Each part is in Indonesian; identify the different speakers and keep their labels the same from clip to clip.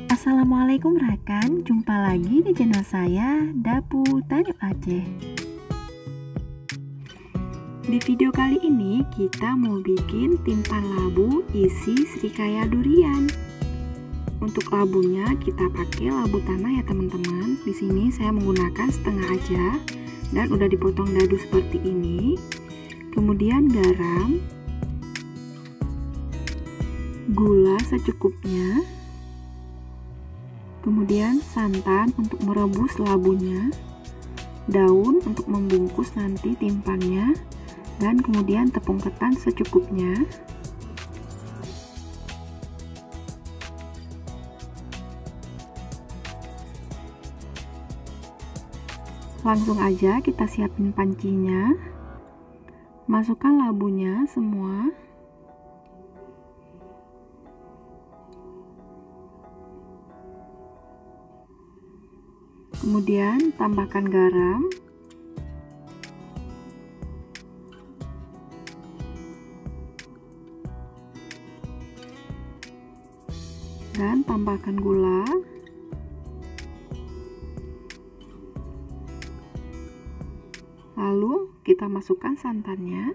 Speaker 1: Assalamualaikum rekan, jumpa lagi di channel saya Dapu Tanjung Aceh. Di video kali ini kita mau bikin timpan labu isi srikaya durian. Untuk labunya kita pakai labu tanah ya teman-teman. Di sini saya menggunakan setengah aja dan udah dipotong dadu seperti ini. Kemudian garam, gula secukupnya. Kemudian santan untuk merebus labunya, daun untuk membungkus nanti timpannya, dan kemudian tepung ketan secukupnya. Langsung aja kita siapin pancinya, masukkan labunya semua. Kemudian tambahkan garam, dan tambahkan gula, lalu kita masukkan santannya.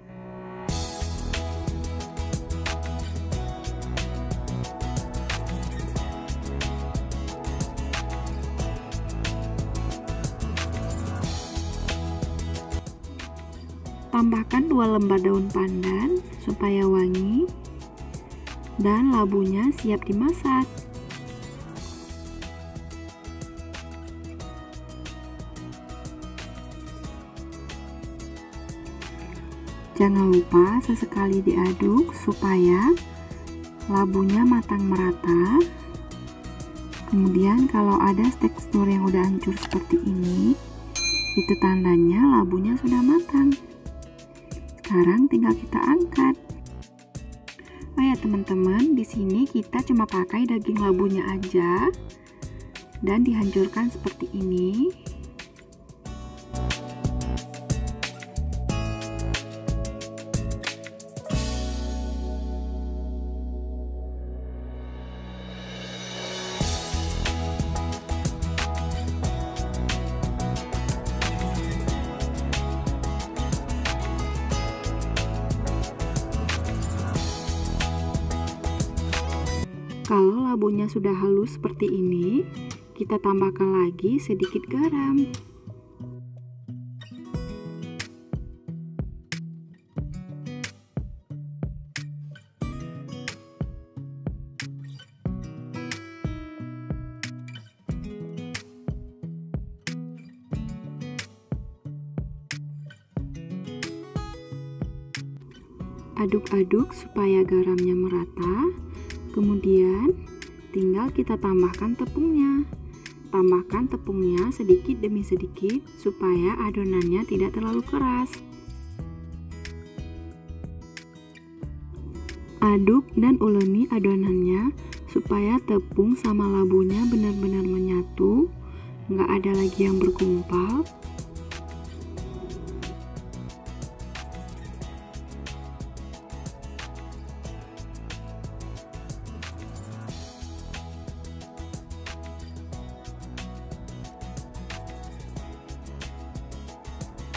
Speaker 1: Tambahkan 2 lembar daun pandan supaya wangi, dan labunya siap dimasak. Jangan lupa sesekali diaduk supaya labunya matang merata. Kemudian kalau ada tekstur yang udah hancur seperti ini, itu tandanya labunya sudah matang. Sekarang tinggal kita angkat. Oh ya teman-teman, di sini kita cuma pakai daging labunya aja dan dihancurkan seperti ini. Kalau labunya sudah halus seperti ini, kita tambahkan lagi sedikit garam. Aduk-aduk supaya garamnya merata. Kemudian tinggal kita tambahkan tepungnya. Tambahkan tepungnya sedikit demi sedikit supaya adonannya tidak terlalu keras. Aduk dan uleni adonannya supaya tepung sama labunya benar-benar menyatu, nggak ada lagi yang bergumpal.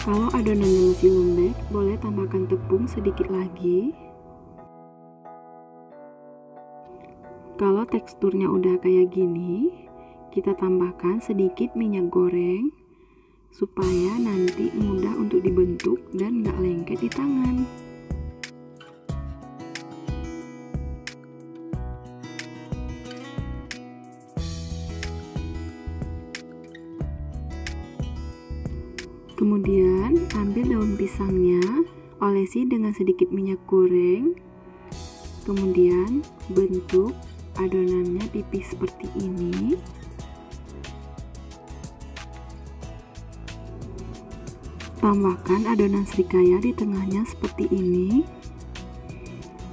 Speaker 1: Kalau adonannya masih lembek, boleh tambahkan tepung sedikit lagi. Kalau teksturnya udah kayak gini, kita tambahkan sedikit minyak goreng supaya nanti mudah untuk dibentuk dan nggak lengket di tangan. Kemudian ambil daun pisangnya, olesi dengan sedikit minyak goreng. Kemudian bentuk adonannya tipis seperti ini. Tambahkan adonan serikaya di tengahnya seperti ini.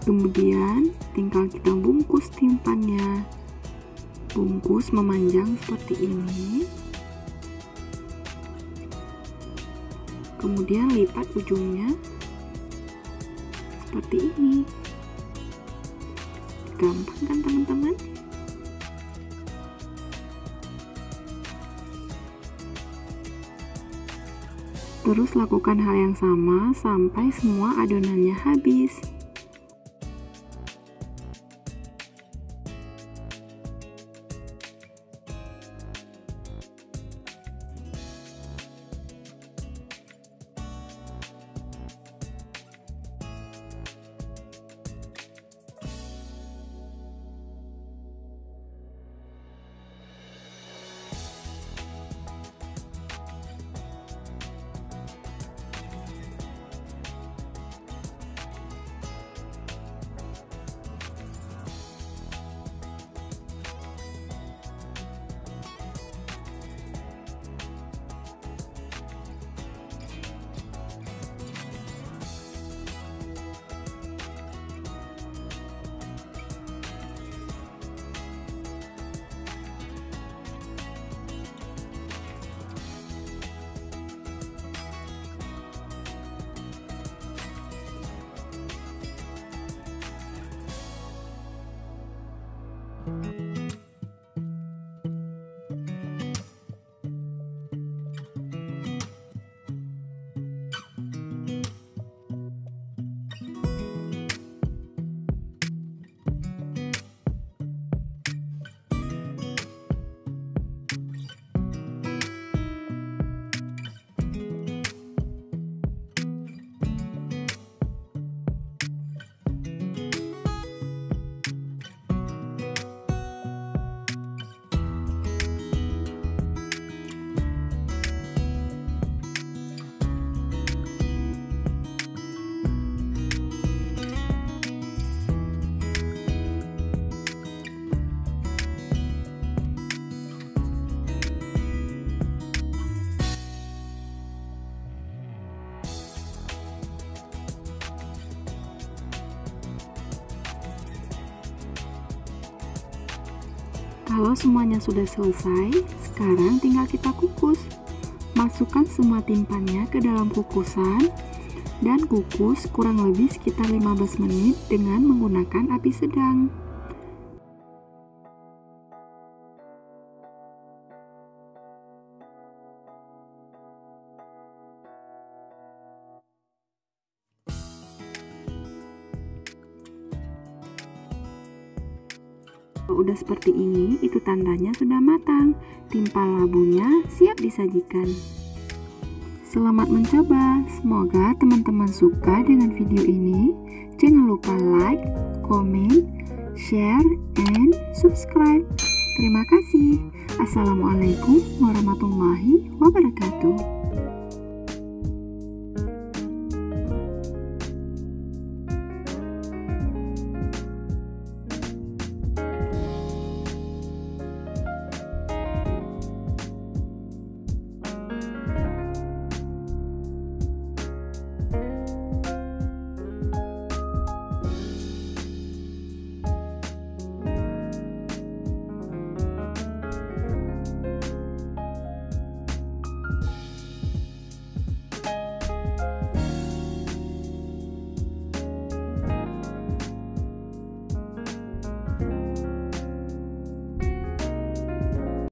Speaker 1: Kemudian tinggal kita bungkus timpannya. Bungkus memanjang seperti ini. Kemudian lipat ujungnya seperti ini. Gampang kan teman-teman? Terus lakukan hal yang sama sampai semua adonannya habis. Kalau semuanya sudah selesai, sekarang tinggal kita kukus. Masukkan semua timpannya ke dalam kukusan dan kukus kurang lebih sekitar 15 menit dengan menggunakan api sedang. Kalau udah seperti ini, itu tandanya sudah matang. Timpal labunya siap disajikan. Selamat mencoba. Semoga teman-teman suka dengan video ini. Jangan lupa like, comment, share, and subscribe. Terima kasih. Assalamualaikum warahmatullahi wabarakatuh.